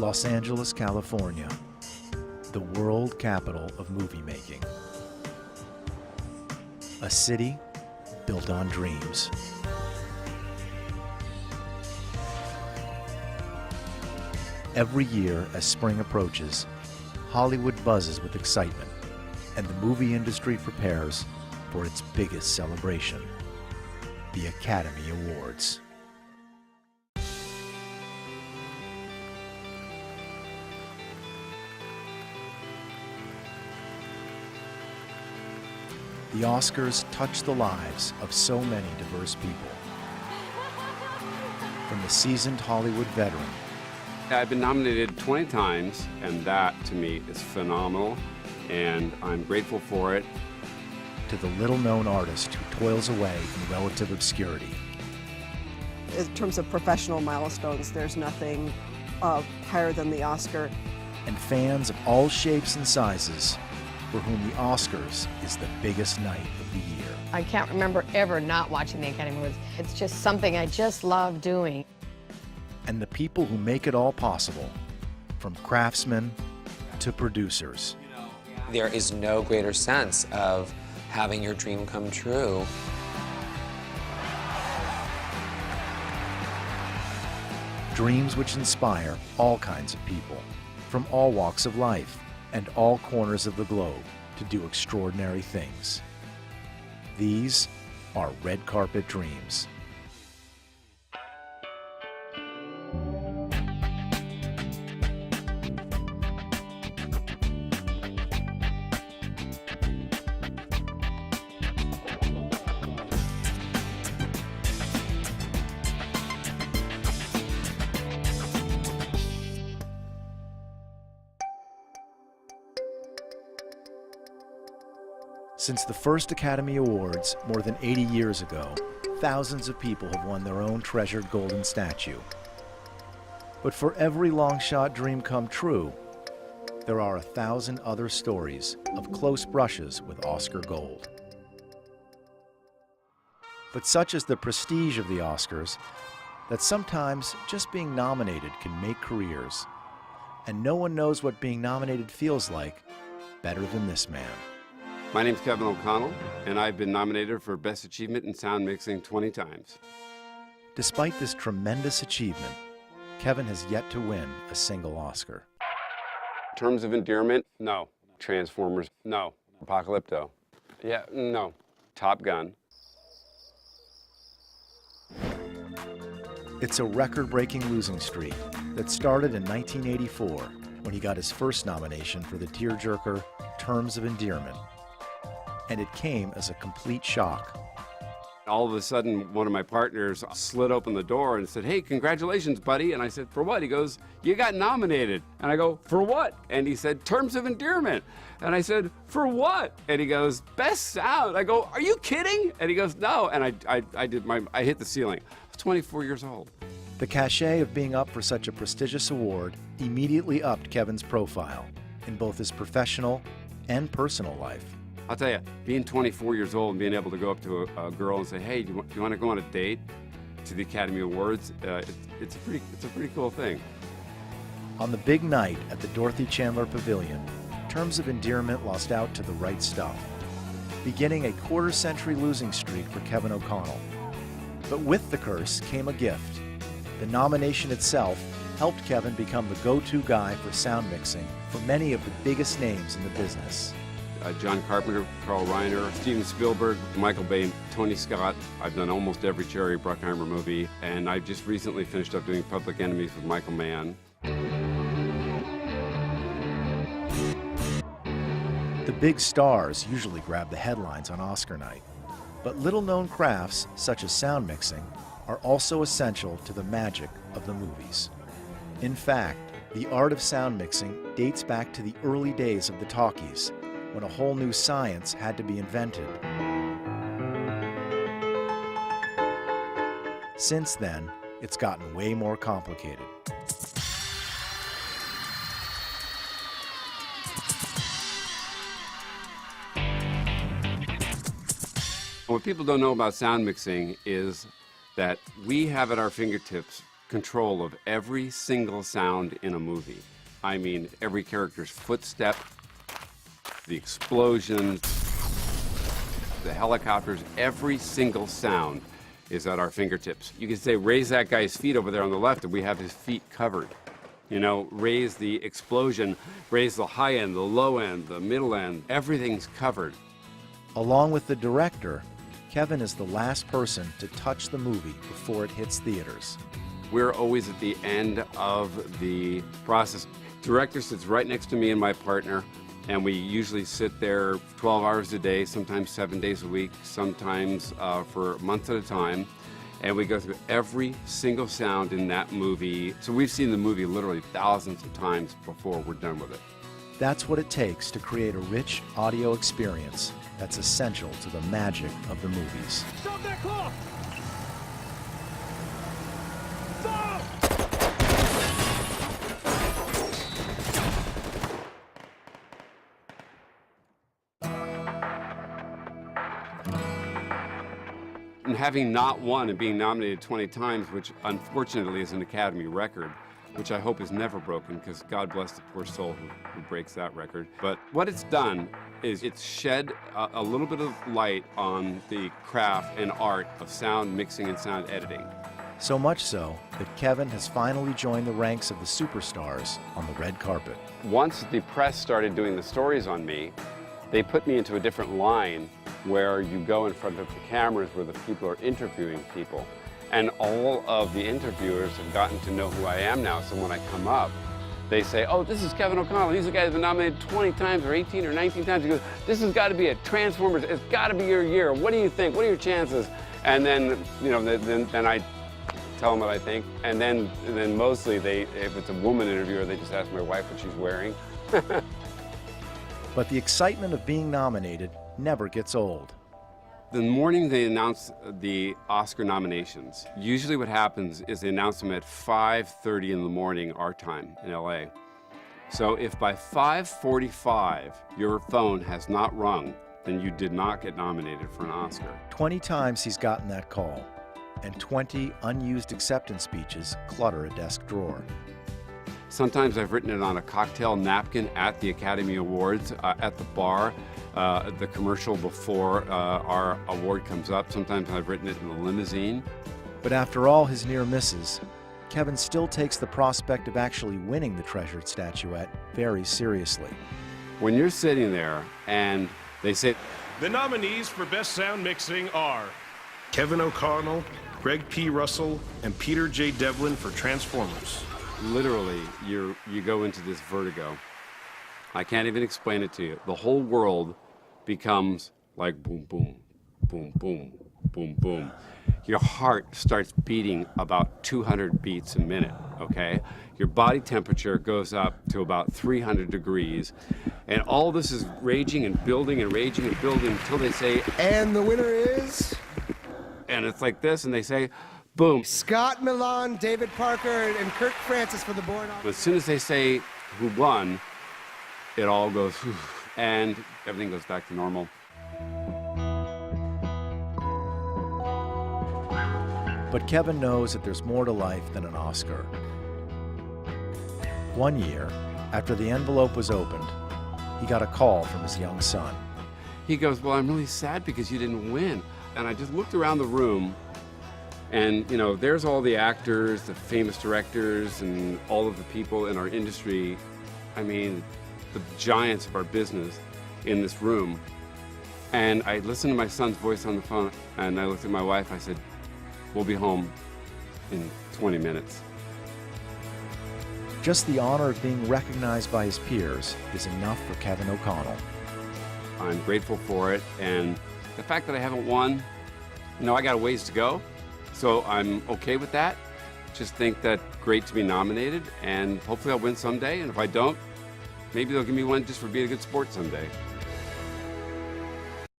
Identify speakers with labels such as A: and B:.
A: Los Angeles, California, the world capital of movie making. A city built on dreams. Every year, as spring approaches, Hollywood buzzes with excitement, and the movie industry prepares for its biggest celebration, the Academy Awards. The Oscars touch the lives of so many diverse people. From the seasoned Hollywood veteran.
B: I've been nominated 20 times, and that, to me, is phenomenal, and I'm grateful for it.
A: To the little-known artist who toils away in relative obscurity.
C: In terms of professional milestones, there's nothing higher than the Oscar.
A: And fans of all shapes and sizes, for whom the Oscars is the biggest night of the year.
D: I can't remember ever not watching the Academy Awards. It's just something I just love doing.
A: And the people who make it all possible, from craftsmen to producers.
E: There is no greater sense of having your dream come true.
A: Dreams which inspire all kinds of people, from all walks of life and all corners of the globe, to do extraordinary things. These are Red Carpet Dreams. Since the first Academy Awards more than 80 years ago, thousands of people have won their own treasured golden statue. But for every long-shot dream come true, there are 1,000 other stories of close brushes with Oscar gold. But such is the prestige of the Oscars that sometimes just being nominated can make careers. And no one knows what being nominated feels like better than this man.
B: My name's Kevin O'Connell, and I've been nominated for Best Achievement in Sound Mixing 20 times.
A: Despite this tremendous achievement, Kevin has yet to win a single Oscar.
B: Terms of Endearment? No. Transformers? No. Apocalypto? Yeah, no. Top Gun?
A: It's a record-breaking losing streak that started in 1984 when he got his first nomination for the tearjerker Terms of Endearment. And it came as a complete shock.
B: All of a sudden, one of my partners slid open the door and said, "Hey, congratulations, buddy." And I said, "For what?" He goes, "You got nominated." And I go, "For what?" And he said, "Terms of Endearment." And I said, "For what?" And he goes, "Best Sound." I go, "Are you kidding?" And he goes, "No." And I hit the ceiling. I was 24 years old.
A: The cachet of being up for such a prestigious award immediately upped Kevin's profile in both his professional and personal life.
B: I'll tell you, being 24 years old and being able to go up to a girl and say, "Hey, do you want to go on a date to the Academy Awards?" It's a pretty cool thing.
A: On the big night at the Dorothy Chandler Pavilion, Terms of Endearment lost out to The Right Stuff, beginning a quarter-century losing streak for Kevin O'Connell. But with the curse came a gift. The nomination itself helped Kevin become the go-to guy for sound mixing for many of the biggest names in the business.
B: John Carpenter, Carl Reiner, Steven Spielberg, Michael Bay, Tony Scott. I've done almost every Jerry Bruckheimer movie, and I just recently finished up doing Public Enemies with Michael Mann.
A: The big stars usually grab the headlines on Oscar night, but little-known crafts, such as sound mixing, are also essential to the magic of the movies. In fact, the art of sound mixing dates back to the early days of the talkies, when a whole new science had to be invented. Since then, it's gotten way more complicated.
B: What people don't know about sound mixing is that we have at our fingertips control of every single sound in a movie. I mean, every character's footstep, the explosions, the helicopters, every single sound is at our fingertips. You can say, raise that guy's feet over there on the left, and we have his feet covered. You know, raise the explosion, raise the high end, the low end, the middle end, everything's covered.
A: Along with the director, Kevin is the last person to touch the movie before it hits theaters.
B: We're always at the end of the process. Director sits right next to me and my partner, and we usually sit there 12 hours a day, sometimes 7 days a week, sometimes for months at a time. And we go through every single sound in that movie. So we've seen the movie literally thousands of times before we're done with it.
A: That's what it takes to create a rich audio experience that's essential to the magic of the movies.
F: Stop that clock! Stop!
B: And having not won and being nominated 20 times, which unfortunately is an Academy record, which I hope is never broken, because God bless the poor soul who breaks that record. But what it's done is it's shed a little bit of light on the craft and art of sound mixing and sound editing.
A: So much so that Kevin has finally joined the ranks of the superstars on the red carpet.
B: Once the press started doing the stories on me, they put me into a different line where you go in front of the cameras where the people are interviewing people. And all of the interviewers have gotten to know who I am now, so when I come up, they say, oh, this is Kevin O'Connell. He's the guy that's been nominated 20 times or 18 or 19 times. He goes, this has got to be a Transformers. It's got to be your year. What do you think? What are your chances? And then, you know, then I tell them what I think. And then mostly if it's a woman interviewer, they just ask my wife what she's wearing.
A: But the excitement of being nominated never gets old.
B: The morning they announce the Oscar nominations, usually what happens is they announce them at 5:30 in the morning, our time in LA. So if by 5:45 your phone has not rung, then you did not get nominated for an Oscar.
A: 20 times he's gotten that call, and 20 unused acceptance speeches clutter a desk drawer.
B: Sometimes I've written it on a cocktail napkin at the Academy Awards, at the bar, the commercial before our award comes up. Sometimes I've written it in the limousine.
A: But after all his near misses, Kevin still takes the prospect of actually winning the treasured statuette very seriously.
B: When you're sitting there and they say,
F: The nominees for Best Sound Mixing are Kevin O'Connell, Greg P. Russell, and Peter J. Devlin for Transformers.
B: literally, you go into this vertigo. I can't even explain it to you. The whole world becomes like boom, boom, boom, boom, boom, boom. Your heart starts beating about 200 beats a minute, okay? Your body temperature goes up to about 300 degrees, and all this is raging and building and raging and building until they say,
G: And the winner is
B: and it's like this, and they say, boom.
G: Scott Milan, David Parker, and Kirk Francis for the Bourne Office.
B: As soon as they say who won, it all goes, whew, and everything goes back to normal.
A: But Kevin knows that there's more to life than an Oscar. One year, after the envelope was opened, he got a call from his young son.
B: He goes, well, I'm really sad because you didn't win. And I just looked around the room, and you know, there's all the actors, the famous directors, and all of the people in our industry. I mean, the giants of our business in this room. And I listened to my son's voice on the phone, and I looked at my wife, I said, we'll be home in 20 minutes.
A: Just the honor of being recognized by his peers is enough for Kevin O'Connell.
B: I'm grateful for it, and the fact that I haven't won, you know, I got a ways to go, so I'm okay with that. Just think that great to be nominated, and hopefully I'll win someday, and if I don't, maybe they'll give me one just for being a good sport someday.